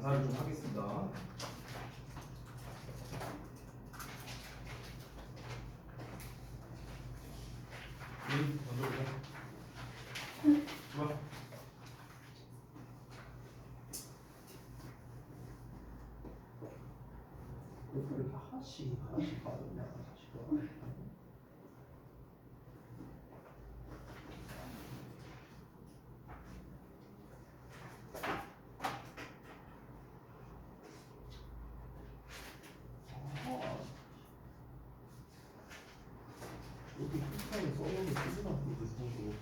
강사를 좀 하겠습니다. 먼저 보자. 좋아. 이렇게 하나씩 받았냐 지금. 여기 한칸에 써놓은 쓰지나 보고 정도.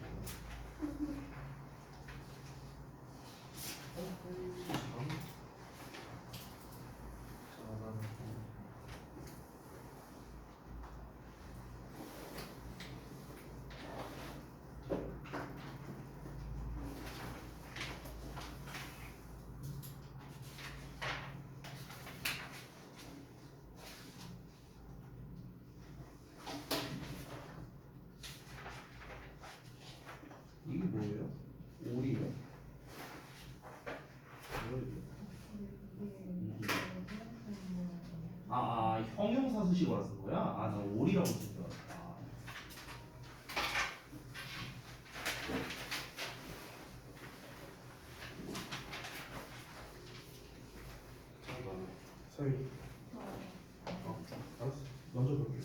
이게 뭐예요? 오리요? 형용사수식어라 쓴 거야? 아, 나 오리라고 쓴 줄 알았다. 잠깐만, 서희. 알았어. 먼저 볼게.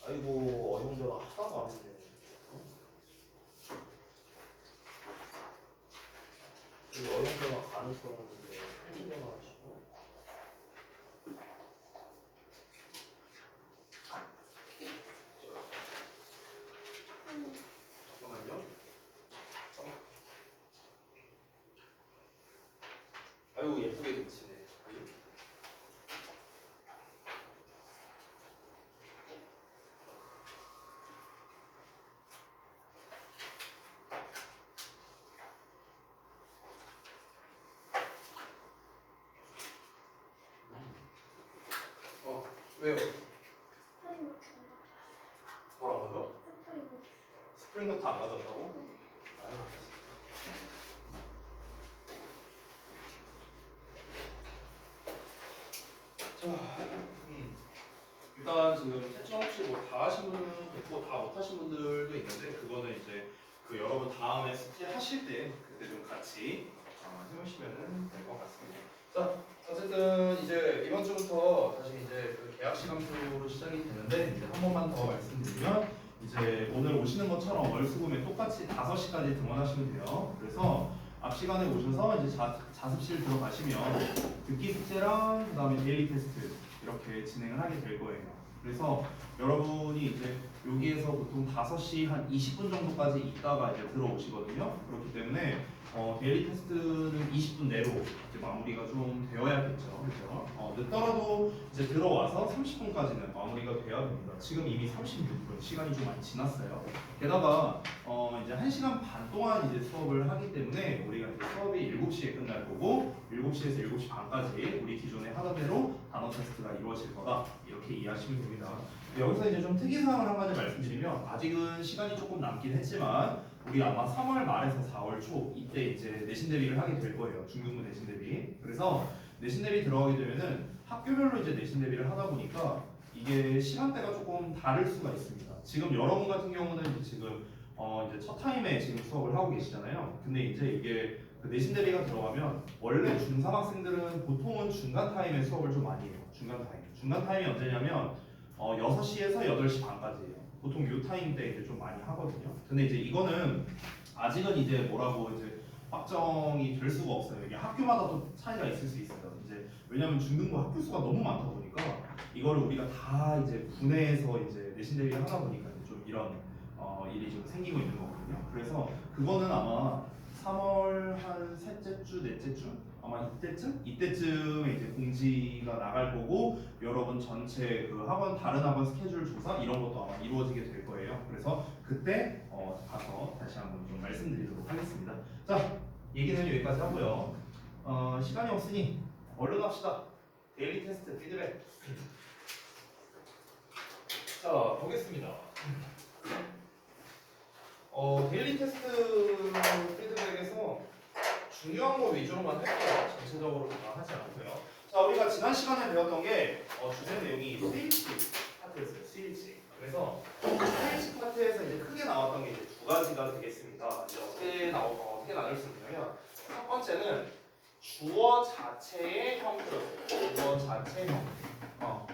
아이고 어용자가 하나도 안 되네. 이거 어용자가 가능성 없는데 어용자가 하시고. 잠깐만요. 아이고 예쁘게 그치네. 왜요? 뭘 안 가져? 스프링부터 안 가졌다고? 아유. 자, 일단 지금 채점 혹시 뭐 다 하신 분은 있고 다 못 하신 분들도 있는데 그거는 이제 그 여러분 다음에 숙제 하실 때 그때 좀 같이 해보시면은 될 것 같습니다. 자, 어쨌든 이제 이번 주부터 다시 이제 그 계약 시간표로 시작이 되는데 이제 한 번만 더 말씀드리면 이제 오늘 오시는 것처럼 월수금에 똑같이 5시까지 등원하시면 돼요. 그래서 앞 시간에 오셔서 이제 자습실 들어가시면 듣기 숙제랑 그다음에 데일리 테스트 이렇게 진행을 하게 될 거예요. 그래서 여러분이 이제 여기에서 보통 5시 한 20분 정도까지 있다가 이제 들어오시거든요. 그렇기 때문에 데일리 테스트는 20분 내로 이제 마무리가 좀 되어야겠죠. 그렇죠? 늦더라도 이제 들어와서 30분까지는 마무리가 돼야 됩니다. 지금 이미 36분 시간이 좀 많이 지났어요. 게다가 이제 1시간 반 동안 이제 수업을 하기 때문에 우리가 이제 수업이 7시에 끝날 거고 7시에서 7시 반까지 우리 기존에 하던 대로 단어 테스트가 이루어질 거다. 이렇게 이해하시면 됩니다. 여기서 이제 좀 특이사항을 한 가지 말씀드리면 아직은 시간이 조금 남긴 했지만 우리 아마 3월 말에서 4월 초 이때 이제 내신 대비를 하게 될 거예요. 중등부 내신 대비. 그래서 내신 대비 들어가게 되면은 학교별로 이제 내신 대비를 하다 보니까 이게 시간대가 조금 다를 수가 있습니다. 지금 여러분 같은 경우는 이제 지금 이제 첫 타임에 지금 수업을 하고 계시잖아요. 근데 이제 이게 그 내신 대비가 들어가면 원래 중3 학생들은 보통은 중간 타임에 수업을 좀 많이 해요. 중간 타임. 중간 타임이 언제냐면 6시에서 8시 반까지예요. 보통 요 타임 때 이제 좀 많이 하거든요. 근데 이제 이거는 아직은 이제 뭐라고 이제 확정이 될 수가 없어요. 이게 학교마다 또 차이가 있을 수 있어요. 이제 왜냐면 중등부 학교 수가 너무 많다 보니까 이거를 우리가 다 이제 분해해서 이제 내신 대비를 하다 보니까 이제 좀 이런 일이 좀 생기고 있는 거거든요. 그래서 그거는 아마 3월 한 셋째 주, 넷째 주 아마 이때쯤에 이제 공지가 나갈 거고 여러분 전체 그 학원 다른 학원 스케줄 조사 이런 것도 아마 이루어지게 될 거예요. 그래서 그때 가서 다시 한번 좀 말씀드리도록 하겠습니다. 자, 얘기는 여기까지 하고요. 시간이 없으니 얼른 합시다. 데일리 테스트 피드백. 자, 보겠습니다. 데일리 테스트 피드백에서 중요한 거 위주로만 할게요. 전체적으로 다 하지 않고요. 자, 우리가 지난 시간에 배웠던 게 주제 내용이 스위치 파트였어요. 스위치. 그래서 스위치 파트에서 이제 크게 나왔던 게 이제 두 가지가 되겠습니다. 이제 어떻게 나눌 수 있냐면 첫 번째는 주어 자체의 형태였어요. 주어 자체 형태.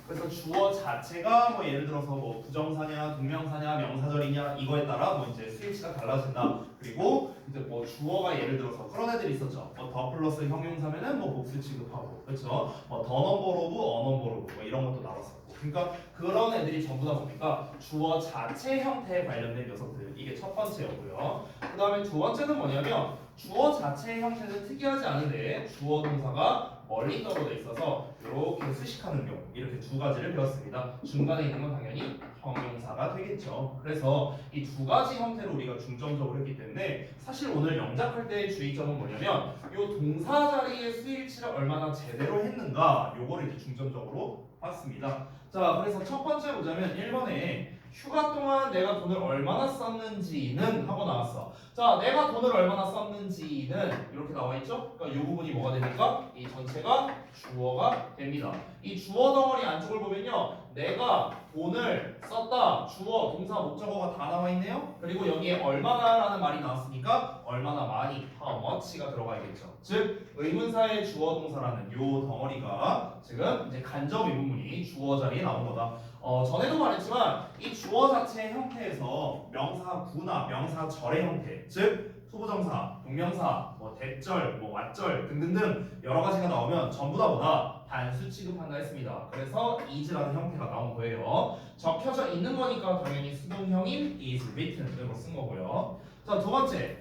그래서 주어 자체가 뭐 예를 들어서 뭐 부정사냐, 동명사냐, 명사절이냐 이거에 따라 뭐 이제 스위치가 달라진다. 그리고 이제 뭐 주어가 예를 들어서 그런 애들이 있었죠. 뭐 더 플러스 형용사면은 뭐 복수 취급하고, 그렇죠? 뭐 더 넘버 오브, 어 넘버 오브 뭐 이런 것도 나왔었고. 그러니까 그런 애들이 전부 다 뭡니까? 주어 자체 형태에 관련된 녀석들. 이게 첫 번째였고요. 그 다음에 두 번째는 뭐냐면 주어 자체의 형태는 특이하지 않은데 주어 동사가 멀리 떨어져 있어서 이렇게 수식하는 경우 이렇게 두 가지를 배웠습니다. 중간에 있는 건 당연히 형용사가 되겠죠. 그래서 이 두 가지 형태를 우리가 중점적으로 했기 때문에 사실 오늘 영작할 때의 주의점은 뭐냐면 이 동사 자리의 수일치를 얼마나 제대로 했는가 요거를 이제 중점적으로 봤습니다. 자, 그래서 첫 번째 보자면 1번에 휴가 동안 내가 돈을 얼마나 썼는지는 하고 나왔어. 자, 내가 돈을 얼마나 썼는지는 이렇게 나와 있죠? 그러니까 이 부분이 뭐가 되니까 이 전체가 주어가 됩니다. 이 주어 덩어리 안쪽을 보면요, 내가 돈을 썼다, 주어, 동사, 목적어가 다 나와 있네요. 그리고 여기에 얼마나라는 말이 나왔으니까 얼마나 많이, how much가 들어가야겠죠. 즉 의문사의 주어 동사라는 요 덩어리가 지금 이제 간접 의문문이 주어 자리에 나온 거다. 전에도 말했지만 이 주어 자체의 형태에서 명사 구나 명사 절의 형태, 즉 투부정사, 동명사, 뭐 대절, 뭐 왓절 등등등 여러 가지가 나오면 전부 다 뭐다? 단수 취급한다 했습니다. 그래서 is라는 형태가 나온 거예요. 적혀져 있는 거니까 당연히 수동형인 is written으로 쓴 거고요. 자, 두 번째.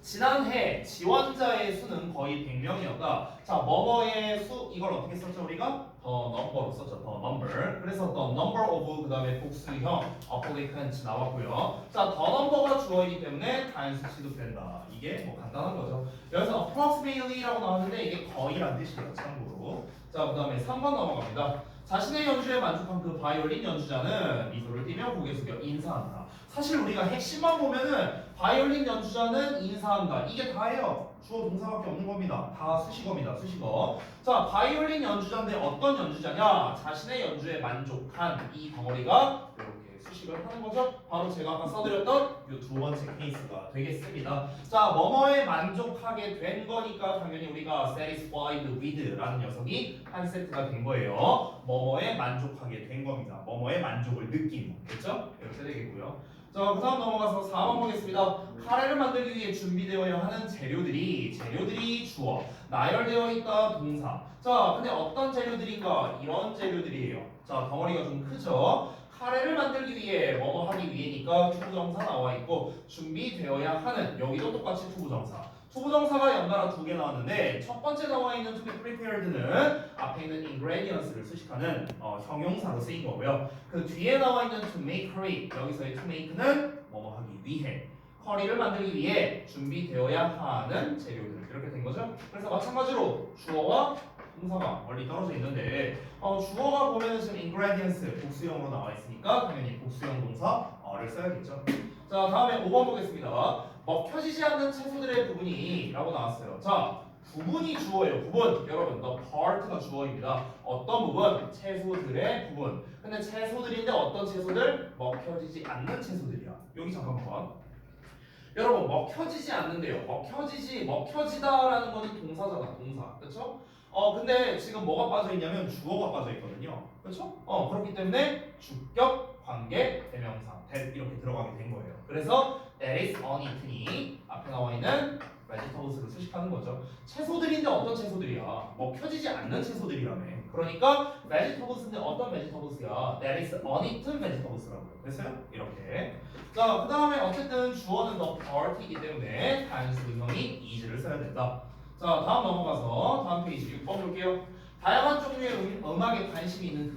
지난해 지원자의 수는 거의 100명이었다. 자, 뭐뭐의 수 이걸 어떻게 썼죠 우리가? 더 넘버로 썼죠. 더 넘버. 그래서 더 넘버 오브 그 다음에 복수형 applicant 나왔고요. 자, 더 넘버가 주어이기 때문에 단수 취급된다. 이게 뭐 간단한 거죠. 여기서 approximately라고 나왔는데 이게 거의란 뜻이에요. 참고로. 자, 그 다음에 3번 넘어갑니다. 자신의 연주에 만족한 그 바이올린 연주자는 미소를 띠며 고개 숙여 인사한다. 사실 우리가 핵심만 보면은 바이올린 연주자는 인사한다. 이게 다예요. 주어 동사밖에 없는 겁니다. 다 수식어입니다. 수식어. 자, 바이올린 연주자인데 어떤 연주자냐? 자신의 연주에 만족한 이 덩어리가 이렇게 수식을 하는 거죠. 바로 제가 아까 써드렸던 이 두 번째 케이스가 되겠습니다. 자, 뭐뭐에 만족하게 된 거니까 당연히 우리가 satisfied with라는 녀석이 한 세트가 된 거예요. 뭐뭐에 만족하게 된 겁니다. 뭐뭐에 만족을 느낀 거. 그렇죠? 이렇게 되겠고요. 자, 그 다음 넘어가서 4번 보겠습니다. 카레를 만들기 위해 준비되어야 하는 재료들이 주어, 나열되어 있다 동사. 자, 근데 어떤 재료들인가? 이런 재료들이에요. 자, 덩어리가 좀 크죠? 카레를 만들기 위해 뭐뭐 하기 위해니까 투부정사 나와 있고 준비되어야 하는 여기도 똑같이 투부정사. 투부정사가 연달아 두 개 나왔는데 첫 번째 나와 있는 to be prepared는 앞에 있는 ingredients를 수식하는 형용사로 쓰인 거고요. 그 뒤에 나와 있는 to make curry 여기서의 to make는 뭐뭐 하기 위해 커리를 만들기 위해 준비되어야 하는 재료들 이렇게 된 거죠. 그래서 마찬가지로 주어와 동사가 멀리 떨어져 있는데 주어가 보면은 지금 ingredients 복수형으로 나와 있으니까 당연히 복수형 동사를 써야겠죠. 자, 다음에 5번 보겠습니다. 먹혀지지 않는 채소들의 부분이 라고 나왔어요. 자, 부분이 주어예요. 부분. 여러분, the part가 주어입니다. 어떤 부분? 채소들의 부분. 근데 채소들인데 어떤 채소들? 먹혀지지 않는 채소들이야. 여기 잠깐만. 여러분, 먹혀지지 않는데요. 먹혀지다라는 거는 동사잖아. 동사. 그렇죠? 근데 지금 뭐가 빠져 있냐면 주어가 빠져 있거든요. 그렇죠? 그렇기 때문에 주격, 관계, 대명사, that 이렇게 들어가게 된 거예요. 그래서 that is uneaten이 앞에 나와 있는 vegetables를 수식하는 거죠. 채소들인데 어떤 채소들이야? 먹혀지지 않는 채소들이라며. 그러니까 vegetables인데 어떤 vegetables야? That is uneaten vegetables라고요. 됐어요? 이렇게. 자, 그 다음에 어쨌든 주어는 the part이기 때문에 단수형인 is를 써야 된다. 자, 다음 넘어가서 다음 페이지 6번 볼게요. 다양한 종류의 음악에 관심이 있는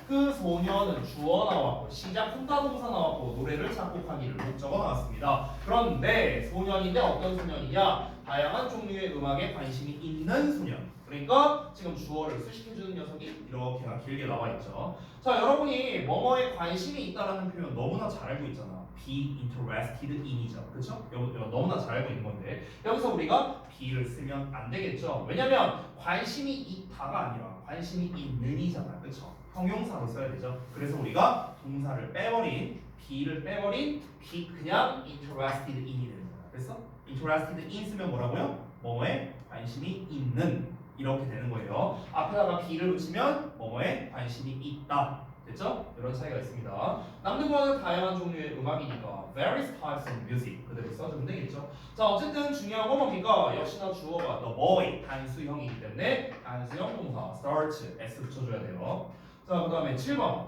그 소녀는 주어 나왔고 시작 분사동사 나왔고 노래를 작곡하기를 목적어 나왔습니다. 그런데 소년인데 어떤 소년이냐? 다양한 종류의 음악에 관심이 있는 소년. 그러니까 지금 주어를 수식해주는 녀석이 이렇게나 길게 나와 있죠. 자, 여러분이 뭐뭐에 관심이 있다라는 표현 너무나 잘 알고 있잖아. be interested in이죠. 그렇죠? 이거 너무나 잘 알고 있는 건데 여기서 우리가 be를 쓰면 안 되겠죠. 왜냐면 관심이 있다가 아니라 관심이 있는이잖아. 그렇죠? 형용사로 써야 되죠. 그래서 우리가 동사를 빼버린 be를 빼버린 be 그냥 interested in이 되는 거야. 그래서 interested in 쓰면 뭐라고요? 뭐뭐에 관심이 있는 이렇게 되는 거예요. 앞에다가 be를 붙이면 뭐뭐에 관심이 있다. 됐죠? 이런 차이가 있습니다. 남들과는 다양한 종류의 음악이니까 various types of music 그대로 써주면 되겠죠. 자, 어쨌든 중요한 건 뭡니까? 역시나 주어가 the boy 단수형이기 때문에 단수형 동사 start s 붙여줘야 돼요. 자, 그 다음에 7번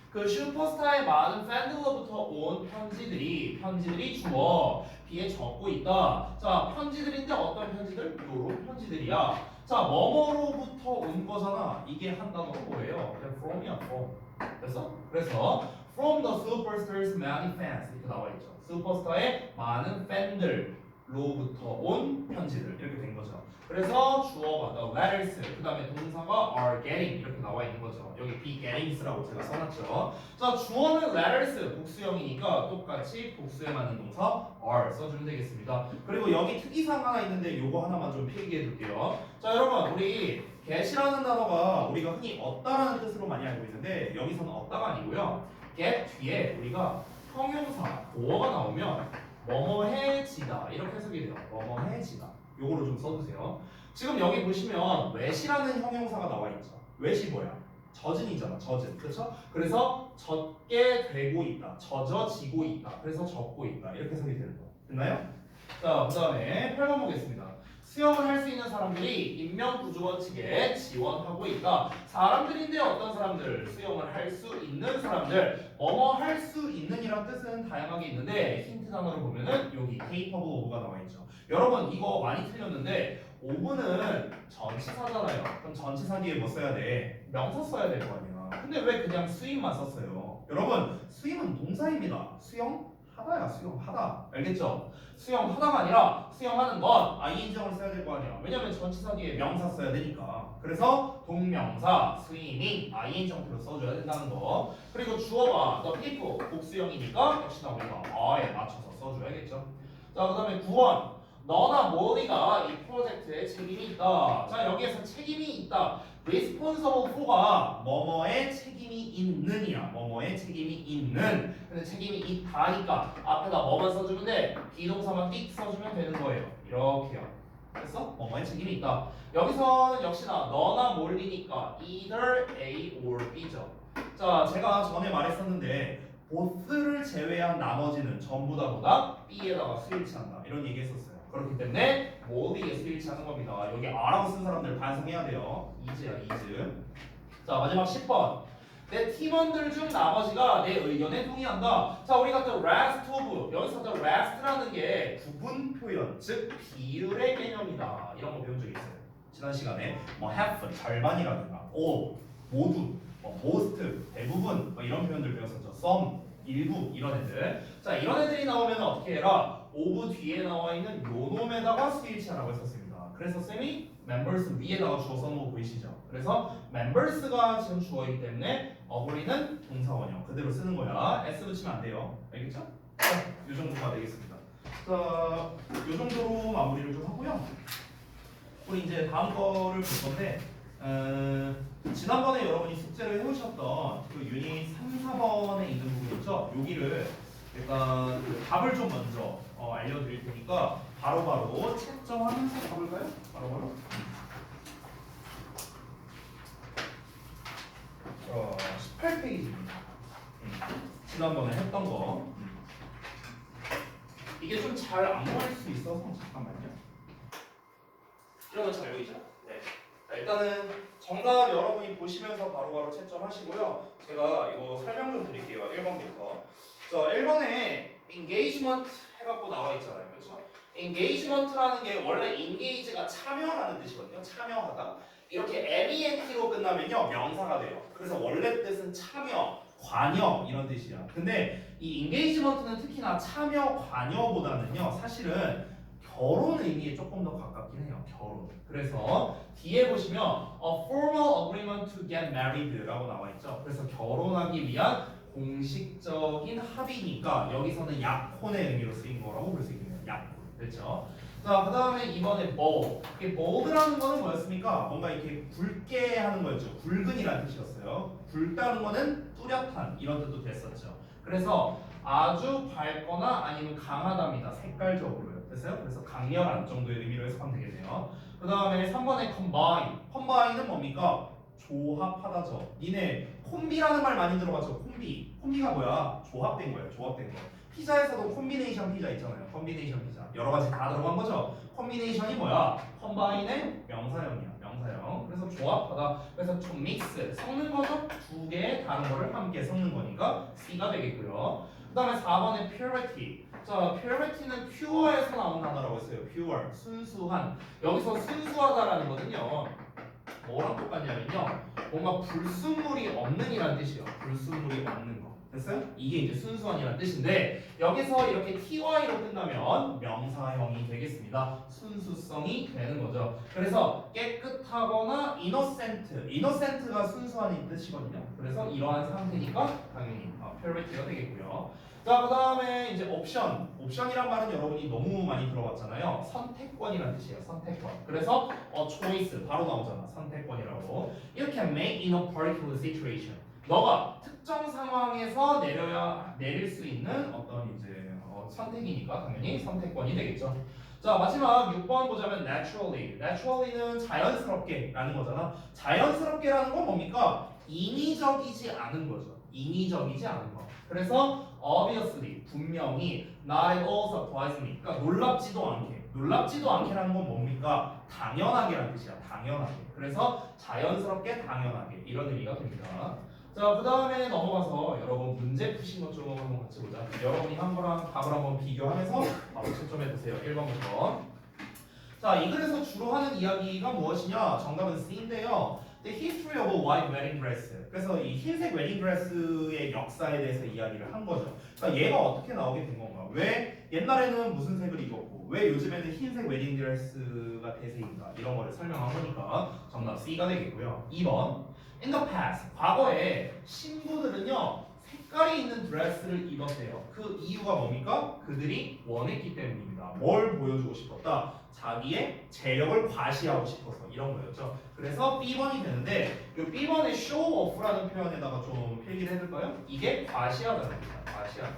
그 슈퍼스타의 많은 팬들로부터 온 편지들이 주어 B에 적고 있다. 자, 편지들인데 어떤 편지들? 요런 편지들이야. 자, 뭐뭐로부터 온 거잖아. 이게 한 단어로 뭐예요? 그냥 from이야, from. 그래서 from the superstar's many fans 이렇게 나와 있죠. 슈퍼스타의 많은 팬들로부터 온 편지들 이렇게 된 거죠. 그래서 주어가 the letters 그 다음에 동사가 are getting 이렇게 나와 있는 거죠. 여기 be gettings라고 제가 써놨죠. 자, 주어는 letters 복수형이니까 똑같이 복수에 맞는 동사 are 써주면 되겠습니다. 그리고 여기 특이사항 하나 있는데 요거 하나만 좀 필기해 둘게요. 자, 여러분 우리 get이라는 단어가 우리가 흔히 얻다라는 뜻으로 많이 알고 있는데 여기서는 얻다가 아니고요. get 뒤에 우리가 형용사 보어가 나오면 뭐뭐해지다 이렇게 해석이 돼요. 뭐뭐해지다. 요거를 좀 써주세요. 지금 여기 보시면 wet이라는 형용사가 나와 있죠. wet이 뭐야? 젖은이잖아. 젖은. 그렇죠? 그래서 젖게 되고 있다. 젖어지고 있다. 그래서 젖고 있다. 이렇게 해석이 되는 거. 됐나요? 자, 그 다음에 8번 보겠습니다. 수영을 할 수 있는 사람들이 인명구조원 측에 지원하고 있다. 사람들인데 어떤 사람들? 수영을 할 수 있는 사람들. 뭐뭐 할 수 있는 이란 뜻은 다양하게 있는데 힌트 단어를 보면은 여기 capable of가 나와 있죠. 여러분 이거 많이 틀렸는데 of는 전치사잖아요. 그럼 전치사 뒤에 뭐 써야 돼? 명사 써야 될 거 아니야. 근데 왜 그냥 수임만 썼어요? 여러분 수임은 동사입니다. 수영하다야 수영하다. 알겠죠? 수영하다가 아니라 수영하는 건 ing형을 써야 될 거 아니야. 왜냐면 전치사 뒤에 명사 써야 되니까. 그래서 동명사 swimming ing 형태로 써줘야 된다는 거. 그리고 주어가 the people 복수형이니까 역시나 우리가 are에 맞춰서 써줘야겠죠. 자, 그 다음에 9번 너나 몰리가 이 프로젝트에 책임이 있다. 자, 여기에서 책임이 있다. responsible for가 뭐뭐에 책임이 있는이야. 뭐뭐에 책임이 있는. 근데 책임이 있다니까 앞에다 뭐만 써주면 돼? 비동사만 띡 써주면 되는 거예요. 이렇게요. 그래서 뭐뭐에 책임이 있다. 여기서는 역시나 너나 몰리니까 either A or B죠. 자, 제가 전에 말했었는데 both를 제외한 나머지는 전부 다보다 B에다가 수일치한다. 이런 얘기 했었어요. 그렇기 때문에 모두에 수일치하는 겁니다. 여기 R라고 쓴 사람들 반성해야 돼요. is야 is. 자, 마지막 10번. 내 팀원들 중 나머지가 내 의견에 동의한다. 자, 우리가 또 rest of 여기서 또 rest라는 게 구분 표현, 즉 비율의 개념이다. 이런 거 배운 적이 있어요. 지난 시간에 뭐 half 절반이라든가 all 모두, 뭐 most 대부분 뭐 이런 표현들 배웠었죠. some 일부 이런 애들. 자, 이런 애들이 나오면 어떻게 해라? of 뒤에 나와 있는 요 놈에다가 스위치하라고 했었습니다. 그래서 쌤이 members 위에다가 주어 써놓은 거 보이시죠? 그래서 members가 지금 주어이기 때문에 어버리는 동사원형 그대로 쓰는 거야. s 붙이면 안 돼요. 알겠죠? 자, 이 정도가 되겠습니다. 자, 이 정도로 마무리를 좀 하고요. 우리 이제 다음 거를 볼 건데 지난번에 여러분이 숙제를 해오셨던 그 유닛 3, 4번에 있는 부분 있죠? 여기를 일단 그 답을 좀 먼저 알려드릴 테니까 바로바로 채점하면서 가볼까요? 바로바로 18페이지입니다. 지난번에 했던 거 이게 좀 잘 안 보일 수 있어서 잠깐만요. 이러면 잘 보이죠? 네. 자, 일단은 정답 여러분이 보시면서 바로바로 채점하시고요. 제가 이거 설명 좀 드릴게요. 1번부터. 자, 1번에 engagement 해갖고 나와 있잖아요. 그렇죠? engagement라는 게 원래 engage가 참여라는 뜻이거든요. 참여하다. 이렇게 MENT로 끝나면요 명사가 돼요. 그래서 원래 뜻은 참여, 관여 이런 뜻이야. 근데 이 engagement는 특히나 참여, 관여보다는요 사실은 결혼 의미에 조금 더 가깝긴 해요. 결혼. 그래서 뒤에 보시면 a formal agreement to get married라고 나와 있죠. 그래서 결혼하기 위한 공식적인 합의니까 여기서는 약혼의 의미로 쓰인 거라고 볼 수 있겠네요. 약혼. 됐죠? 자, 그 다음에 이번에 bold. 이게 bold라는 거는 뭐였습니까? 뭔가 이렇게 붉게 하는 거였죠. 붉은이라는 뜻이었어요. 붉다는 거는 뚜렷한 이런 뜻도 됐었죠. 그래서 아주 밝거나 아니면 강하답니다. 색깔적으로요. 됐어요? 그래서 강렬한 정도의 의미로 해석하면 되겠네요. 그 다음에 3번에 combine. combine은 뭡니까? 조합하다죠. 니네 콤비라는 말 많이 들어봤죠? 콤비. 콤비가 뭐야? 조합된 거예요. 조합된 거. 피자에서도 콤비네이션 피자 있잖아요. 콤비네이션 피자. 여러 가지 다 들어간 거죠. 콤비네이션이 뭐야? 컴바인의 명사형이야. 명사형. 그래서 조합하다. 그래서 to mix. 섞는 거죠. 두 개의 다른 거를 함께 섞는 거니까 C가 되겠고요. 그 다음에 4번에 purity. 자, purity는 pure에서 나온 단어라고 했어요. pure. 순수한. 여기서 순수하다라는 거는요. 뭐랑 똑같냐면요. 뭔가 불순물이 없는 이란 뜻이에요. 불순물이 없는 거. 됐어요? 이게 이제 순수한이라는 뜻인데 여기서 이렇게 ty로 끝나면 명사형이 되겠습니다. 순수성이 되는 거죠. 그래서 깨끗하거나 innocent가 순수한이 뜻이거든요. 그래서 이러한 상태니까 당연히 purity가 되겠고요. 자, 그 다음에 이제 옵션이란 말은 여러분이 너무 많이 들어봤잖아요. 선택권이라는 뜻이에요. 선택권. 그래서 choice 바로 나오잖아. 선택권이라고. 이렇게 make in a particular situation. 너가 특정 상황에서 내릴 수 있는 어떤 이제 선택이니까 당연히 선택권이 되겠죠. 자, 마지막 6번 보자면 naturally는 자연스럽게라는 거잖아. 자연스럽게라는 건 뭡니까? 인위적이지 않은 거죠. 인위적이지 않은 거. 그래서 obviously 분명히 not at all surprisingly 그러니까 놀랍지도 않게라는 건 뭡니까? 당연하게라는 뜻이야. 당연하게. 그래서 자연스럽게 당연하게 이런 의미가 됩니다. 자, 그 다음에 넘어가서 여러분 문제 푸신 것 좀 한번 같이 보자. 여러분이 한 거랑 답을 한번 비교하면서 바로 채점해 보세요. 1번부터. 자, 이 글에서 주로 하는 이야기가 무엇이냐? 정답은 C인데요. The history of a white wedding dress. 그래서 이 흰색 웨딩 드레스의 역사에 대해서 이야기를 한 거죠. 그러니까 얘가 어떻게 나오게 된 건가? 왜 옛날에는 무슨 색을 입었고 왜 요즘에는 흰색 웨딩 드레스가 대세인가? 이런 거를 설명한 거니까 정답 C가 되겠고요. 2번. In the past, 과거에 신부들은요 색깔이 있는 드레스를 입었대요. 그 이유가 뭡니까? 그들이 원했기 때문입니다. 뭘 보여주고 싶었다? 자기의 재력을 과시하고 싶어서 이런 거였죠. 그래서 B번이 되는데 이 B번의 show off라는 표현에다가 좀 필기를 해둘까요? 이게 과시하다는 겁니다. 과시하다.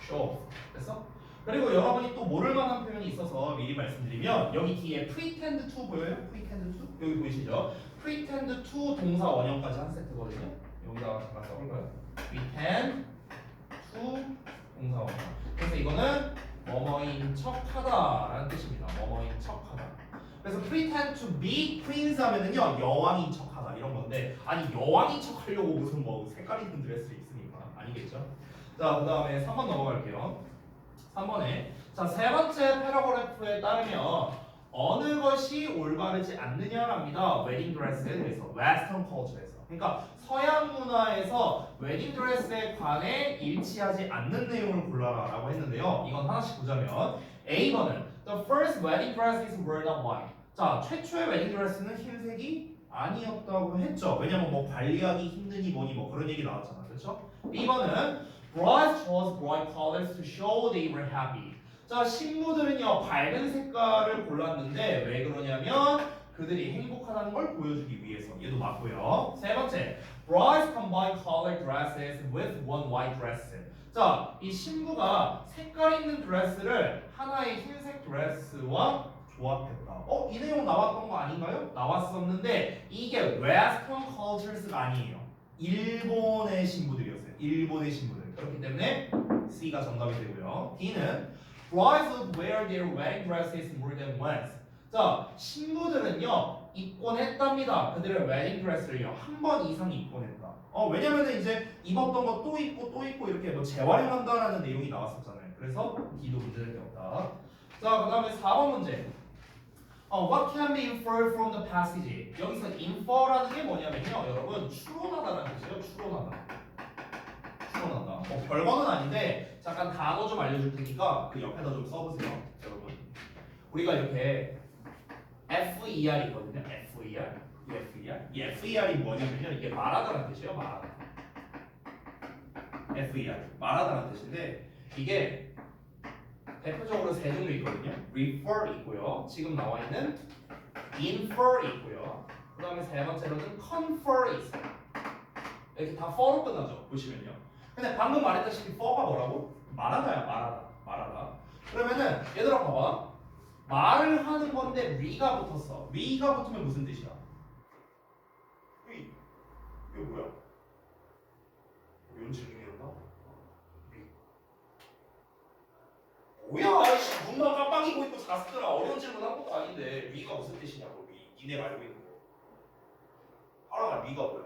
show off. 됐어? 그리고 여러분이 또 모를 만한 표현이 있어서 미리 말씀드리면 여기 뒤에 pretend to 보여요? pretend to? 여기 보이시죠? pretend to 동사 원형까지 한 세트거든요. 여기다가 잠깐 써볼까요? pretend to 동사 원형. 그래서 이거는 뭐뭐인 척하다라는 뜻입니다. 뭐뭐인 척하다. 그래서 pretend to be prince 하면은요 여왕인 척하다 이런 건데 아니 여왕인 척하려고 무슨 뭐 색깔 있는 드레스를 입습니까? 아니겠죠? 자, 그 다음에 3번 넘어갈게요. 3번에 자, 세 번째 패러그래프에 따르면 어느 것이 올바르지 않느냐랍니다. 웨딩 드레스에 대해서 웨스턴 컬처에서. 그러니까 서양 문화에서 웨딩 드레스에 관해 일치하지 않는 내용을 골라라라고 했는데요. 이건 하나씩 보자면 A번은 The first wedding dresses were not white. 자, 최초의 웨딩 드레스는 흰색이 아니었다고 했죠. 왜냐면 뭐 관리하기 힘드니 뭐니 뭐 그런 얘기 나왔잖아. 그렇죠? B번은 Brides chose bright colors to show they were happy. 자, 신부들은요 밝은 색깔을 골랐는데 왜 그러냐면 그들이 행복하다는 걸 보여주기 위해서. 얘도 맞고요. 세 번째, brides combine colored dresses with one white dress. 자, 이 신부가 색깔 있는 드레스를 하나의 흰색 드레스와 조합했다. 이 내용 나왔던 거 아닌가요? 나왔었는데 이게 Western cultures가 아니에요. 일본의 신부들이었어요. 일본의 신부들. 그렇기 때문에 C가 정답이 되고요. D는 brides would wear their wedding dresses more than once. 자, 신부들은요 입곤 했답니다. 그들의 웨딩 드레스를요 한 번 이상 입곤 했다. 왜냐면은 이제 입었던 거 또 입고 또 입고 이렇게 뭐 재활용한다라는 내용이 나왔었잖아요. 그래서 D도 문제될 게 없다. 자, 그다음에 4번 문제. What can be inferred from the passage? 여기서 infer라는 게 뭐냐면요, 여러분 추론하다라는 뜻이에요. 추론하다. 풀어난다. 별거는 아닌데 잠깐 단어 좀 알려줄 테니까 그 옆에다 좀 써보세요, 여러분. 우리가 이렇게 FER 있거든요. FER, 이 FER이 뭐냐면요, 이게 말하다라는 뜻이에요. 말하다. FER, 말하다라는 뜻인데 이게 대표적으로 세 종류 있거든요. refer 있고요. 지금 나와 있는 infer 있고요. 그 다음에 세 번째로는 confer 있어요. 이렇게 다 for로 끝나죠. 보시면요. 근데 방금 말했다시피 for가 뭐라고? 말하다야, 말하다. 그러면은 얘들아 봐봐. 말을 하는 건데 we가 붙었어. we가 붙으면 무슨 뜻이야? we. 이거 뭐야? 이런 질문이었나? 뭐야? 아이씨, 눈만 깜빡이고 있고 자스들아, 어려운 질문 한 것도 아닌데 위가 무슨 뜻이냐고. 위. 니네가 알고 있는 거. 하랑아, 위가 뭐야?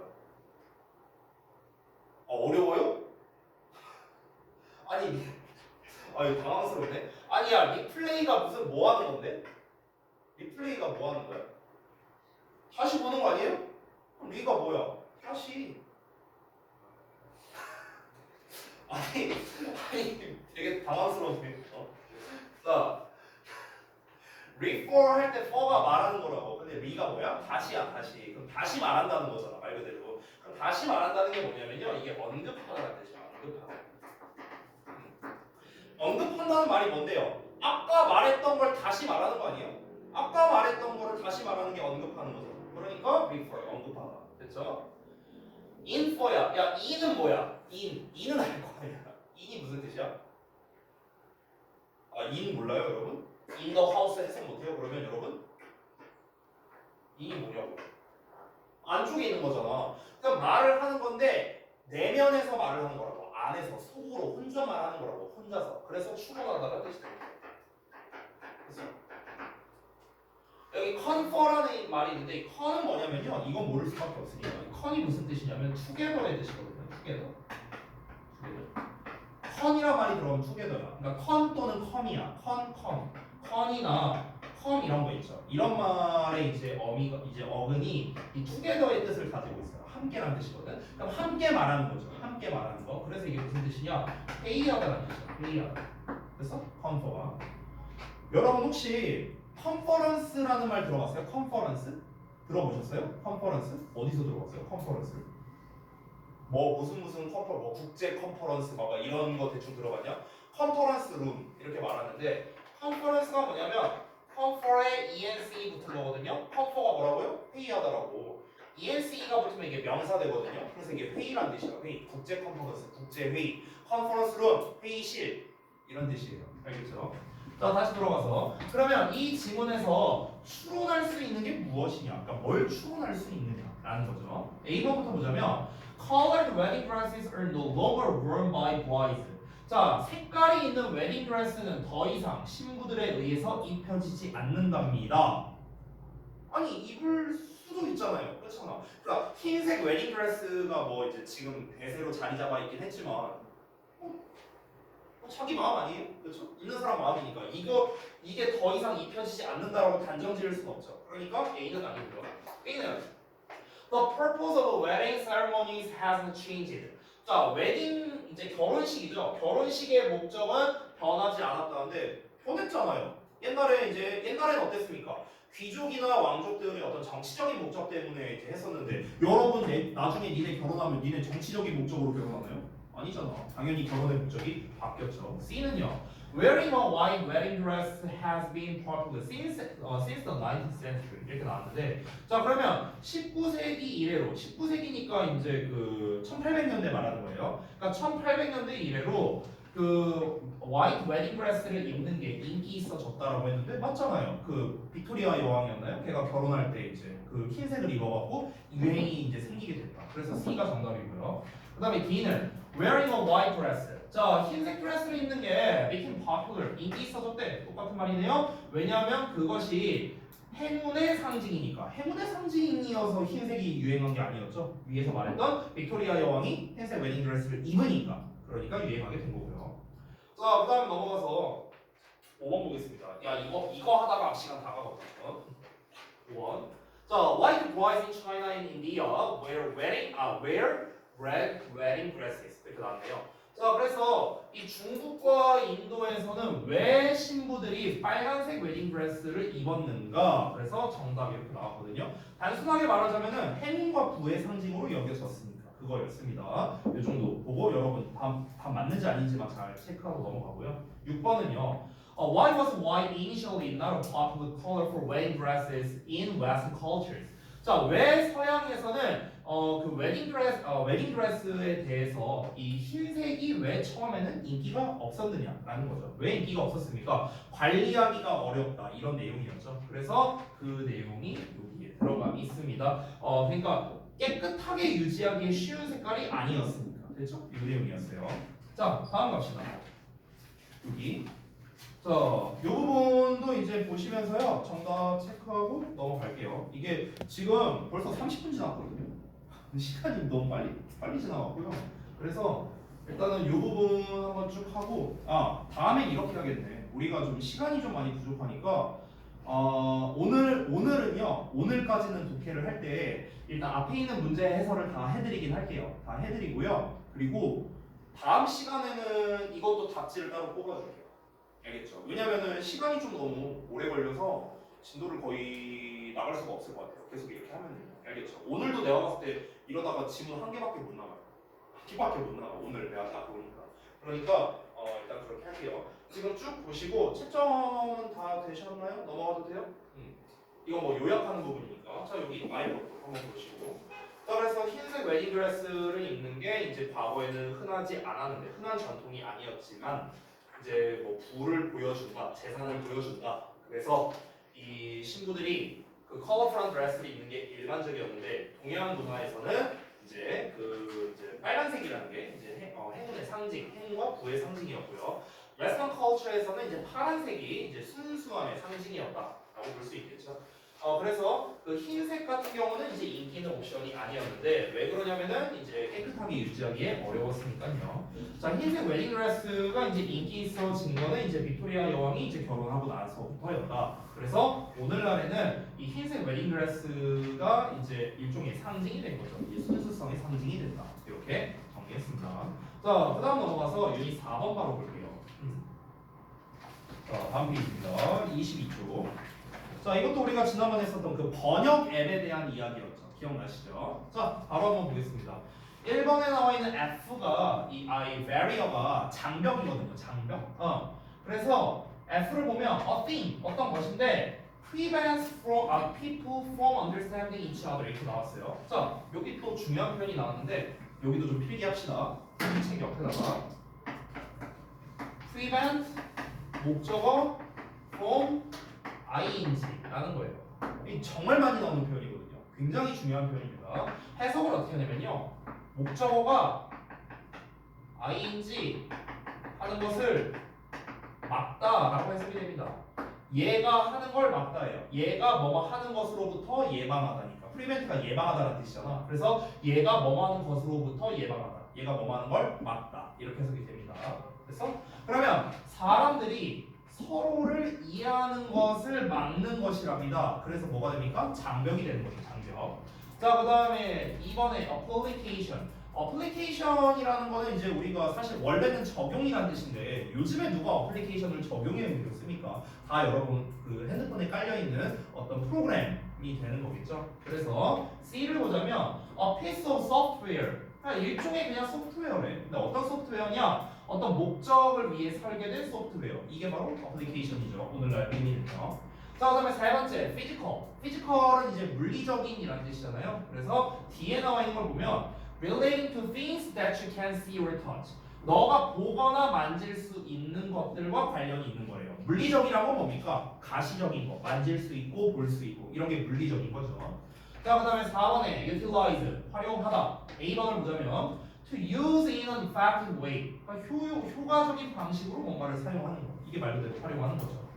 어려워요? 아니, 아유 당황스럽네. 아니야, 리플레이가 무슨 뭐 하는 건데? 리플레이가 뭐 하는 거야? 다시 보는 거 아니에요? 그럼 리가 뭐야? 다시. 아니 되게 당황스럽네. 자, refer 할 때 for가 말하는 거라고. 근데 re가 뭐야? 다시야, 다시. 그럼 다시 말한다는 거잖아, 말 그대로. 그럼 다시 말한다는 게 뭐냐면요, 이게 언급하다는 뜻이야. 언급하다. 언급한다는 말이 뭔데요? 아까 말했던 걸 다시 말하는 거 아니에요? 아까 말했던 거를 다시 말하는 게 언급하는 거죠. 그러니까 refer, 언급하다. 됐죠? infer야. 야, in은 뭐야? in은 알 거 아니야. in이 무슨 뜻이야? 아, in 몰라요, 여러분? in the house 해석 못해요? 그러면 여러분? in이 뭐냐고? 안쪽에 있는 거잖아. 그럼 말을 하는 건데 내면에서 말을 하는 거라고. 안에서 속으로 혼자 말하는 거라고. 혼자서. 그래서 추론하다가 뜻이 됩니다. 그래서 여기 confer라는 말이 있는데 이 con은 뭐냐면요. 이건 모를 수밖에 없으니까. 이 con이 무슨 뜻이냐면 together의 뜻이거든요. together. con이란 말이 들어오면 together야. 그러니까 con 또는 com이야. con이나 com 이런 거 있죠. 이런 말의 이제 어근이 이 together의 뜻을 가지고 있어요. 함께라는 뜻이거든. 그럼 함께 말하는 거죠. 함께 말하는 거. 그래서 이게 무슨 뜻이냐? 회의하다라는 뜻이야. 회의하다. 그래서 confer가. 여러분 혹시 컨퍼런스라는 말 들어봤어요? 컨퍼런스? 들어보셨어요? 컨퍼런스? 어디서 들어봤어요? 컨퍼런스? 뭐 무슨 뭐 국제 컨퍼런스 막 이런 거 대충 들어봤냐? 컨퍼런스 룸 이렇게 말하는데 컨퍼런스가 뭐냐면 컨퍼에 ENC 붙은 거거든요. 컨퍼가 뭐라고요? 회의하다라고. ENC가 붙으면 이게 명사되거든요. 그래서 이게 회의란 뜻이야. 회의. 국제 컨퍼런스, 국제 회의. 컨퍼런스 룸, 회의실 이런 뜻이에요. 알겠죠? 자, 다시 들어가서 그러면 이 지문에서 추론할 수 있는 게 무엇이냐? 그러니까 뭘 추론할 수 있느냐라는 거죠. A번부터 보자면 Colored wedding dresses are no longer worn by brides. 자, 색깔이 있는 웨딩 드레스는 더 이상 신부들에 의해서 입혀지지 않는답니다. 아니, 입을 수도 있잖아요. 그렇잖아. 그러니까 흰색 웨딩 드레스가 뭐 이제 지금 대세로 자리 잡아 있긴 했지만 자기 마음 아니에요? 그렇죠? 있는 사람 마음이니까 이게 더 이상 입혀지지 않는다라고 단정 지을 수는 없죠. 그러니까 A는 아니고요. B는 The purpose of wedding ceremonies hasn't changed. 자, 웨딩 이제 결혼식이죠. 결혼식의 목적은 변하지 않았다는데 변했잖아요. 옛날에는 어땠습니까? 귀족이나 왕족들의 어떤 정치적인 목적 때문에 이제 했었는데 여러분 나중에 니네 결혼하면 니네 정치적인 목적으로 결혼하나요? 아니잖아. 당연히 결혼의 목적이 바뀌었죠. C는요. Wearing a white wedding dress has been popular since the 19th century 이렇게 나왔는데 자 그러면 19세기 이래로 19세기니까 이제 그 1800년대 말하는 거예요. 그러니까 1800년대 이래로 그 white wedding dress를 입는 게 인기 있어졌다라고 했는데 맞잖아요. 그 빅토리아 여왕이었나요? 걔가 결혼할 때 이제 그 흰색을 입어갖고 유행이 이제 생기게 됐다. 그래서 C가 정답이고요. 그다음에 D는 wearing a white dress. 자, 흰색 드레스를 입는 게 became popular, 인기 있어졌대. 똑같은 말이네요. 왜냐하면 그것이 행운의 상징이니까. 행운의 상징이어서 흰색이 유행한 게 아니었죠. 위에서 말했던 빅토리아 여왕이 흰색 웨딩 드레스를 입으니까. 그러니까 유행하게 된 거고요. 자, 그 다음에 넘어가서 5번 보겠습니다. 야, 이거 하다가 앞 시간 다 가거든요. 5번. 자, white brides in China and India wear red wedding dresses 이렇게 나왔네요. 자, 그래서 이 중국과 인도에서는 왜 신부들이 빨간색 웨딩 드레스를 입었는가? 그래서 정답이 이렇게 나왔거든요. 단순하게 말하자면은 행운과 부의 상징으로 여겨졌으니까 그거였습니다. 이 정도 보고 여러분 답 맞는지 아닌지만 잘 체크하고 넘어가고요. 6번은요. Why was white initially not a popular color for wedding dresses in Western cultures? 자, 왜 서양에서는 그 웨딩 드레스에 대해서 이 흰색이 왜 처음에는 인기가 없었느냐라는 거죠. 왜 인기가 없었습니까? 관리하기가 어렵다 이런 내용이었죠. 그래서 그 내용이 여기에 들어가 있습니다. 그러니까 깨끗하게 유지하기 쉬운 색깔이 아니었습니다. 됐죠? 이 내용이었어요. 자, 다음 갑시다. 여기. 자, 이 부분도 이제 보시면서요. 정답 체크하고 넘어갈게요. 이게 지금 벌써 30분 지났거든요. 시간이 너무 빨리 지나갔고요. 그래서 일단은 이 부분 한번 쭉 하고 다음엔 이렇게 하겠네. 우리가 좀 시간이 좀 많이 부족하니까 오늘은요. 오늘까지는 독해를 할 때 일단 앞에 있는 문제 해설을 다 해드리긴 할게요. 다 해드리고요. 그리고 다음 시간에는 이것도 답지를 따로 뽑아줄게요. 알겠죠? 왜냐면은 시간이 좀 너무 오래 걸려서 진도를 거의 나갈 수가 없을 것 같아요. 계속 이렇게 하면 알겠죠? 오늘도 내가 봤을 때 이러다가 지문 한 개밖에 못 나가요. 한 개밖에 못 나가. 오늘 내가 다 보니까. 그러니까 일단 그렇게 할게요. 지금 쭉 보시고 채점은 다 되셨나요? 넘어가도 돼요? 이거 뭐 요약하는 부분이니까. 자, 여기 아이것도 한번 보시고. 자, 그래서 흰색 웨딩 드레스를 입는 게 이제 과거에는 흔하지 않았는데 흔한 전통이 아니었지만 이제 뭐 부를 보여준다, 재산을 보여준다. 그래서 이 신부들이 그 컬러풀한 드레스를 입는 게 일반적이었는데 동양 문화에서는 이제 이제 빨간색이라는 게 이제 행운의 상징, 행운과 부의 상징이었고요. 웨스턴 컬처에서는 이제 파란색이 이제 순수함의 상징이었다라고 볼 수 있겠죠. 그래서 그 흰색 같은 경우는 이제 인기 있는 옵션이 아니었는데 왜 그러냐면은 이제 깨끗하게 유지하기에 어려웠으니까요. 자, 흰색 웨딩 드레스가 이제 인기 있어진 거는 이제 빅토리아 여왕이 이제 결혼하고 나서부터였다. 그래서 오늘날에는 이 흰색 웨딩 드레스가 이제 일종의 상징이 된 거죠. 이 순수성의 상징이 된다. 이렇게 정리했습니다. 자, 그다음 넘어가서 유닛 4번 바로 볼게요. 자, 다음 페이지입니다. 22쪽. 자, 이것도 우리가 지난번에 했었던 그 번역 앱에 대한 이야기였죠. 기억나시죠? 자, 바로 한번 보겠습니다. 1번에 나와 있는 F가 이 vary가 장벽이거든요. 장벽. 그래서 F를 보면 a thing 어떤 것인데 prevents people from understanding each other 이렇게 나왔어요. 자, 여기 또 중요한 표현이 나왔는데 여기도 좀 필기합시다. 책 옆에다가 prevent 목적어 from ing라는 거예요. 이 정말 많이 나오는 표현이거든요. 굉장히 중요한 표현입니다. 해석을 어떻게 하냐면요. 목적어가 ing 하는 것을 막다라고 해석이 됩니다. 얘가 하는 걸 막다예요. 얘가 뭐뭐 하는 것으로부터 예방하다니까. 프리벤트가 예방하다라는 뜻이잖아. 그래서 얘가 뭐뭐 하는 것으로부터 예방하다. 얘가 뭐뭐 하는 걸 막다. 이렇게 해석이 됩니다. 그래서 그러면 사람들이 서로를 이해하는 것을 막는 것이랍니다. 그래서 뭐가 됩니까? 장벽이 되는 거죠. 장벽. 자, 그 다음에 2번에 application. application이라는 거는 이제 우리가 사실 원래는 적용이라는 뜻인데 요즘에 누가 어플리케이션을 적용해 보겠습니까? 다 여러분 그 핸드폰에 깔려 있는 어떤 프로그램이 되는 거겠죠. 그래서 C를 보자면 a piece of software. 일종의 그냥 소프트웨어래. 근데 어떤 소프트웨어냐? 어떤 목적을 위해 설계된 소프트웨어. 이게 바로 어플리케이션이죠. 오늘날 의미는요. 자, 그다음에 4번째 physical. physical은 이제 물리적인이라는 뜻이잖아요. 그래서 뒤에 나와 있는 걸 보면 relating to things that you can see or touch. 너가 보거나 만질 수 있는 것들과 관련이 있는 거예요. 물리적이란 건 뭡니까? 가시적인 거, 만질 수 있고 볼 수 있고 이런 게 물리적인 거죠. 자, 그다음에 4번에 utilize, 활용하다. A번을 보자면 to use in an effective way. 그러니까 효과적인 방식으로 뭔가를 사용하는 거. 이게 말 그대로 활용하는 거죠.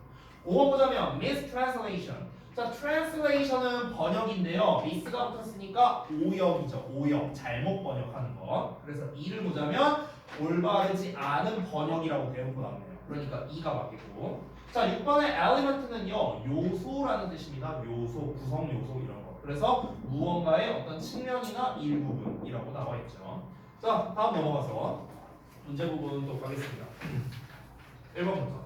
5번 보자면 mistranslation. 자, translation은 번역인데요. miss가 붙었으니까 오역이죠. 오역, 잘못 번역하는 거. 그래서 2를 보자면 올바르지 않은 번역이라고 대놓고 나오네요. 그러니까 2가 맞겠고. 자, 6번의 element는요, 요소라는 뜻입니다. 요소, 구성 요소 이런 거. 그래서 무언가의 어떤 측면이나 일부분이라고 나와 있죠. 자, 다음 넘어가서 문제 부분 또 가겠습니다. 1번부터.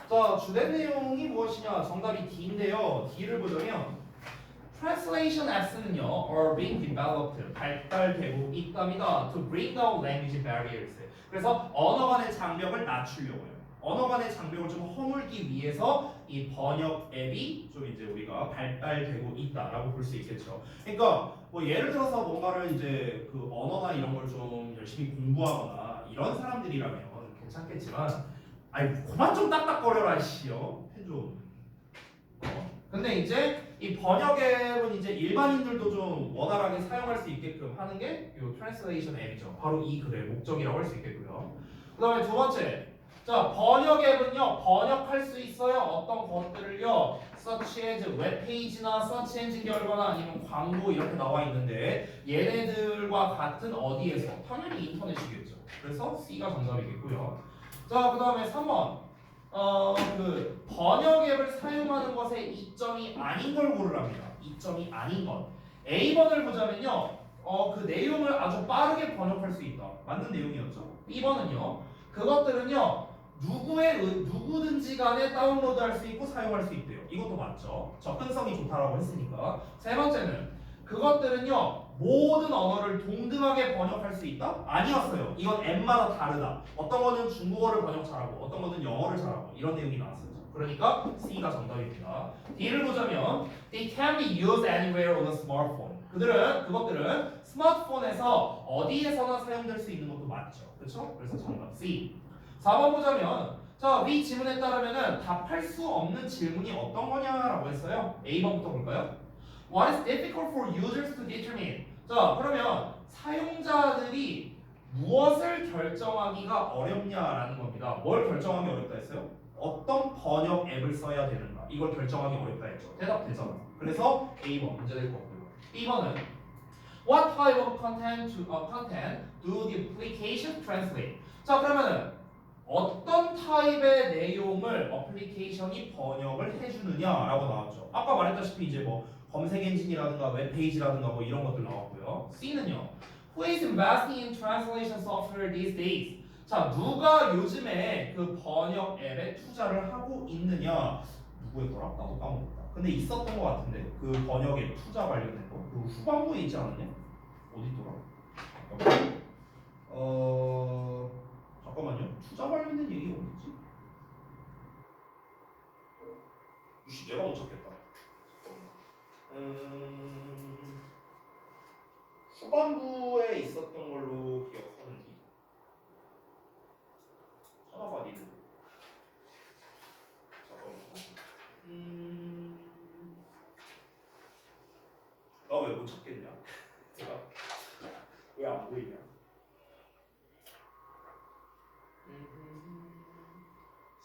자, 주된 내용이 무엇이냐? 정답이 D인데요. D를 보자면 Translation S는요, are being developed, 발달되고 있답니다. To bring down language barriers. 그래서 언어 간의 장벽을 낮추려고요. 언어 간의 장벽을 좀 허물기 위해서 이 번역 앱이 좀 이제 우리가 발달되고 있다라고 볼 수 있겠죠. 그러니까 뭐 예를 들어서 뭔가를 이제 그 언어나 이런 걸 좀 열심히 공부하거나 이런 사람들이라면 괜찮겠지만, 아이 그만 좀 딱딱거려라 씨요. 해줘. 근데 이제 이 번역 앱은 이제 일반인들도 좀 원활하게 사용할 수 있게끔 하는 게 이 트랜슬레이션 앱이죠. 바로 이 글의 목적이라고 할 수 있겠고요. 그다음에 두 번째, 자 번역 앱은요 번역할 수 있어요. 어떤 것들을요, search as 웹페이지나 search 엔진 결과나 아니면 광고 이렇게 나와 있는데 얘네들과 같은 어디에서 당연히 인터넷이겠죠. 그래서 C가 정답이겠고요. 자 그다음에 3번. 그 번역 앱을 사용하는 것에 이점이 아닌 걸 고르랍니다. 이점이 아닌 것. A번을 보자면요. 그 내용을 아주 빠르게 번역할 수 있다. 맞는 내용이었죠. B번은요. 그것들은요. 누구든지 간에 다운로드할 수 있고 사용할 수 있대요. 이것도 맞죠. 접근성이 좋다라고 했으니까. 세 번째는 그것들은요. 모든 언어를 동등하게 번역할 수 있다? 아니었어요. 이건 앱마다 다르다. 어떤 거는 중국어를 번역 잘하고 어떤 거는 영어를 잘하고 이런 내용이 나왔어요. 그러니까 C가 정답입니다. D를 보자면 They can be used anywhere on a smartphone. 그것들은 스마트폰에서 어디에서나 사용될 수 있는 것도 맞죠. 그렇죠? 그래서 정답 C. 4번 보자면 자, 위 지문에 따르면은 답할 수 없는 질문이 어떤 거냐라고 했어요. A번부터 볼까요? What is difficult for users to determine? 자, 그러면 사용자들이 무엇을 결정하기가 어렵냐라는 겁니다. 뭘 결정하기 어렵다 했어요? 어떤 번역 앱을 써야 되는가? 이걸 결정하기 어렵다 했죠. 대답 되잖아. 그래서 A번 문제 될 거고요. B번은 What type of content do the application translate? 자, 그러면은 어떤 타입의 내용을 어플리케이션이 번역을 해주느냐라고 나왔죠. 아까 말했다시피 이제 뭐 검색 엔진이라든가 웹페이지라든가 뭐 이런 것들 나왔고요. C는요. Who is investing in translation software these days? 자, 누가 요즘에 그 번역 앱에 투자를 하고 있느냐? 누구였더라? 나도 까먹었다. 근데 있었던 것 같은데 그 번역 앱 투자 관련된 거. 그 후반부에 있지 않았냐? 어디 있더라? 잠깐만요. 투자 관련된 얘기가 어딨지? 유씨 내가 못 찾겠다. 후반부에 있었던 걸로 기억하는데 찾아봐 니들. 잠깐만. 나 왜 못 찾겠냐? 내가 왜 안 보이냐?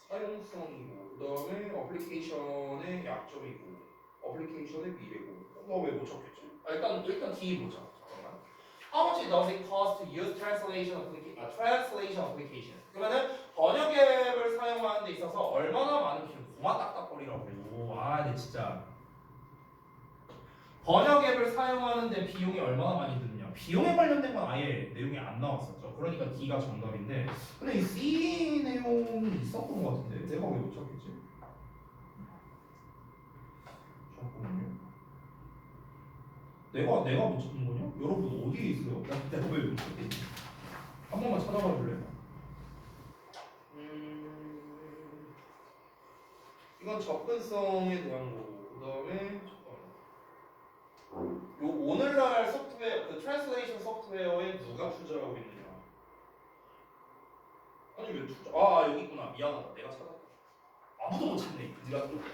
사용성이고 그다음에 어플리케이션의 약점이고 어플리케이션의 미래고. 나 왜 못 찾겠지? 일단 D 보자. 잠깐만. How much does it cost to use translation application? 그러면은 번역 앱을 사용하는 데 있어서 얼마나 많은 비용? 고마 딱딱거리라고. 네 진짜. 번역 앱을 사용하는데 비용이 얼마나 많이 드느냐? 비용에 관련된 건 아예 내용이 안 나왔었죠. 그러니까 D가 정답인데, 근데 이 C 내용이 있었던 것 같은데 내가 왜 못 찾겠지? 잠깐만요. 내가 못 찾는 거냐? 여러분 어디에 있어요? 내가 왜 못 찾겠지? 한 번만 찾아봐 줄래요? 이건 접근성에 대한 거고, 그다음에 요 오늘날 소프트웨어, 그 트랜슬레이션 소프트웨어에 누가 투자하고 있느냐? 아니 왜 투자? 여기 있구나. 미안하다. 내가 찾았다. 아무도 못 찾네. 네가 들었다.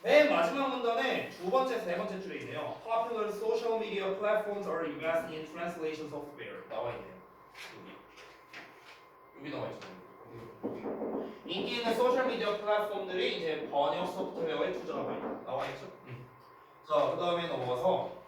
맨 마지막 문단에 두 번째, 세 번째 줄에 있네요. Popular social media platforms are investing in translation software. 나와 있네요. 여기 나와 있잖아요. 인기 있는 소셜 미디어 플랫폼들이 이제 번역 소프트웨어에 투자하고 있다. 나와 있죠? 자, 그 다음에 넘어가서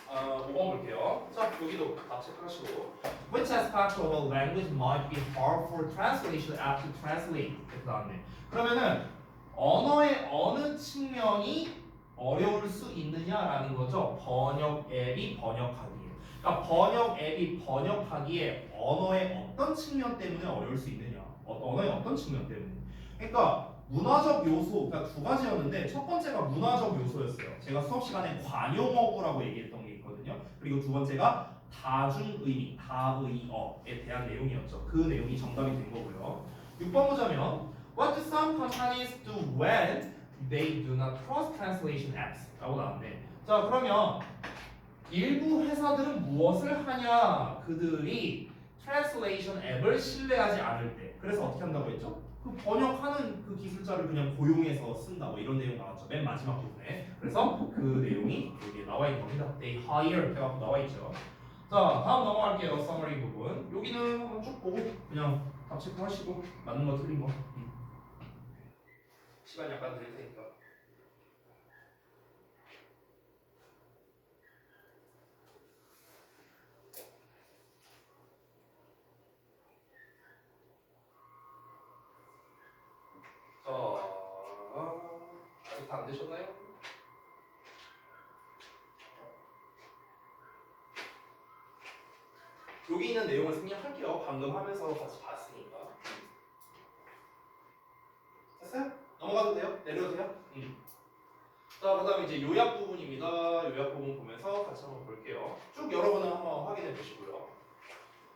5번 볼게요. 자, 여기도 다 체크하시고. Which aspect of a language might be hard for translation app to translate? 이렇게 나왔네. 그러면은 언어의 어느 측면이 어려울 수 있느냐라는 거죠. 번역 앱이 번역하기에. 그러니까 번역 앱이 번역하기에 언어의 어떤 측면 때문에 어려울 수 있느냐. 언어의 어떤 측면 때문에. 그러니까 문화적 요소, 그러니까 두 가지였는데 첫 번째가 문화적 요소였어요. 제가 수업 시간에 관용어구라고 얘기했던 게 있거든요. 그리고 두 번째가 다중의미, 다의어에 대한 내용이었죠. 그 내용이 정답이 된 거고요. 6번 보자면 What do some companies do when they do not cross translation apps? 라고 나왔네. 자, 그러면 일부 회사들은 무엇을 하냐? 그들이 트랜슬레이션 앱을 신뢰하지 않을 때. 그래서 어떻게 한다고 했죠? 그 번역하는 그 기술자를 그냥 고용해서 쓴다. 뭐 이런 내용 나왔죠. 맨 마지막 부분에. 그래서 그 내용이 여기에 나와 있는 겁니다. They hire 해갖고 나와 있죠. 자, 다음 넘어갈게요. Summary 부분. 여기는 한번 쭉 보고 그냥 답 체크하시고 맞는 거 틀린 거. 시간 약간 드릴 테니까. 아직 다 안 되셨나요? 여기 있는 내용을 생략할게요. 방금 하면서 같이 봤으니까. 됐어요? 넘어가도 돼요? 내려도 돼요? 자, 그 다음에 이제 요약 부분입니다. 요약 부분 보면서 같이 한번 볼게요. 쭉 여러분은 한번 확인해 보시고요.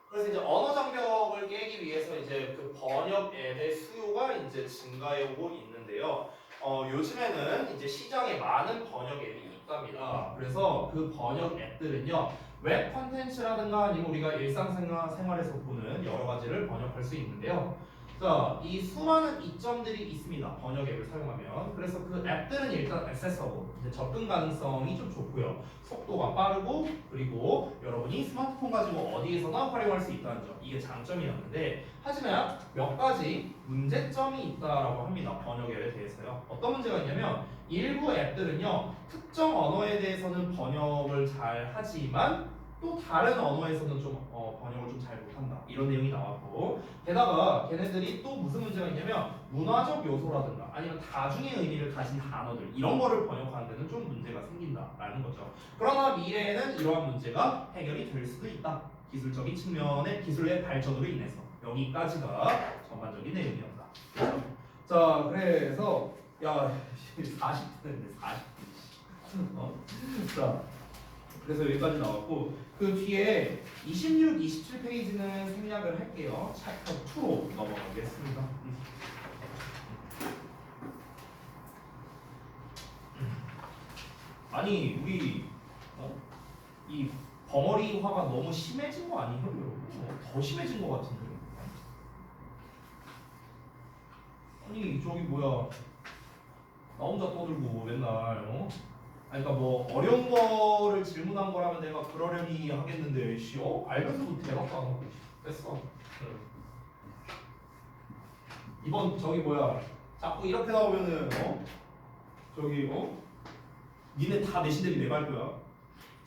그래서 이제 언어 장벽을 깨기 위해서 이제 그 번역 앱의 수요가 이제 증가해 오고 있는데요. 요즘에는 이제 시장에 많은 번역 앱이 있답니다. 그래서 그 번역 앱들은요, 웹 컨텐츠라든가 아니면 우리가 일상생활에서 보는 여러 가지를 번역할 수 있는데요. 자, 이 수많은 이점들이 있습니다. 번역 앱을 사용하면. 그래서 그 앱들은 일단 액세서블, 이제 접근 가능성이 좀 좋고요. 속도가 빠르고 그리고 여러분이 스마트폰 가지고 어디에서나 활용할 수 있다는 점, 이게 장점이었는데 하지만 몇 가지 문제점이 있다라고 합니다. 번역 앱에 대해서요. 어떤 문제가 있냐면 일부 앱들은요 특정 언어에 대해서는 번역을 잘 하지만 또 다른 언어에서는 좀 번역을 좀 잘 못한다 이런 내용이 나왔고 게다가 걔네들이 또 무슨 문제가 있냐면 문화적 요소라든가 아니면 다중의 의미를 가진 단어들 이런 거를 번역하는 데는 좀 문제가 생긴다라는 거죠. 그러나 미래에는 이러한 문제가 해결이 될 수도 있다. 기술적인 측면의 기술의 발전으로 인해서 여기까지가 전반적인 내용이었다. 자, 그래서 야 40분인데 40분. 자, 그래서 여기까지 나왔고 그 뒤에 26, 27페이지는 생략을 할게요. 챕터 2로 넘어가겠습니다. 아니 우리 이 벙어리화가 너무 심해진 거 아니에요? 더 심해진 거 같은데. 아니 저기 뭐야 나 혼자 떠들고 맨날 아니 그러니까 뭐 어려운 거를 질문한 거라면 내가 그러려니 하겠는데 알면서도 대답도 안 하고 됐어. 이번 저기 뭐야 자꾸 이렇게 나오면은 저기 니네 다 내신 대비 내가 할 거야.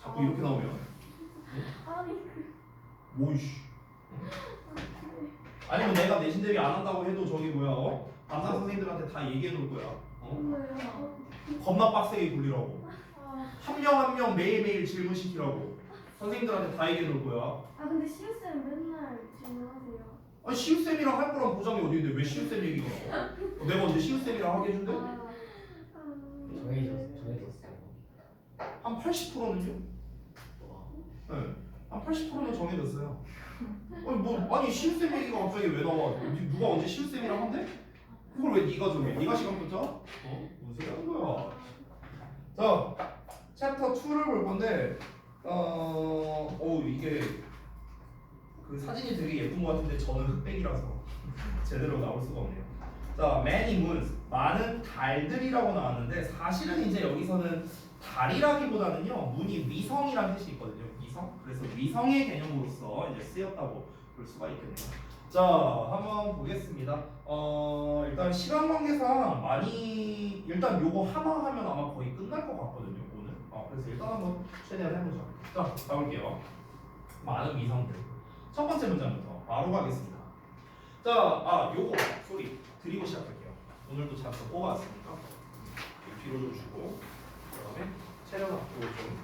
자꾸 이렇게 나오면 뭐이씨 아니면 내가 내신 대비 안 한다고 해도 저기 뭐야 담당 선생님들한테 다 얘기해 놓을 거야. 겁나 빡세게 굴리라고. 한 명 한 명 매일매일 질문시키라고 선생님들한테 다 얘기해 놓을 거야. 근데 시우쌤 맨날 질문하세요. 아니 시우쌤이랑 할 거랑 보장이 어디 있는데 왜 시우쌤 얘기가 나와? 내가 언제 시우쌤이랑 하게 해준대? 정해졌어요. 한 80%는요? 네. 한 80%는 정해졌어요. 아니 시우쌤 얘기가 갑자기 왜 나와? 누가 언제 시우쌤이랑 한대? 그걸 왜 네가 정해? 네가 시간 붙자? 무슨 소리 하는 거야? 자, 챕터 2를 볼 건데 이게 그 사진이 되게 예쁜 것 같은데 저는 흑백이라서 제대로 나올 수가 없네요. 자, many moons, 많은 달들이라고 나왔는데 사실은 이제 여기서는 달이라기보다는요 문이 위성이라는 뜻이 있거든요. 위성. 그래서 위성의 개념으로서 이제 쓰였다고 볼 수가 있겠네요. 자, 한번 보겠습니다. 일단 시간 관계상 많이 일단 요거 하나 하면 아마 거의 끝날 것 같거든요 오늘. 그래서 일단 한번 최대한 해보죠. 자, 가볼게요. 많은 위성들. 첫 번째 문장부터 바로 가겠습니다. 자, 요거 소리 드리고 시작할게요. 오늘도 잠깐 뽑아왔으니까 뒤로 좀 주고 그다음에 체력 앞으로 좀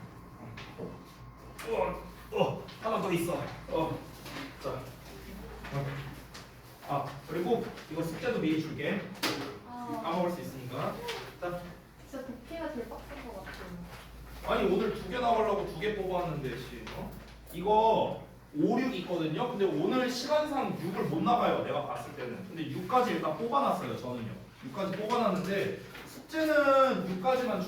하나 더 있어. 자. 그리고 이거 숙제도 미리 줄게. 까먹을 수 있으니까. 자. 진짜 독해가 제일 빡센 것 같아요. 아니 오늘 2개 나가려고 2개 뽑았는데 이거 5, 6 있거든요. 근데 오늘 시간상 6을 못 나가요. 내가 봤을 때는. 근데 6까지 일단 뽑아놨어요. 저는요. 6까지 뽑아놨는데 숙제는 6까지만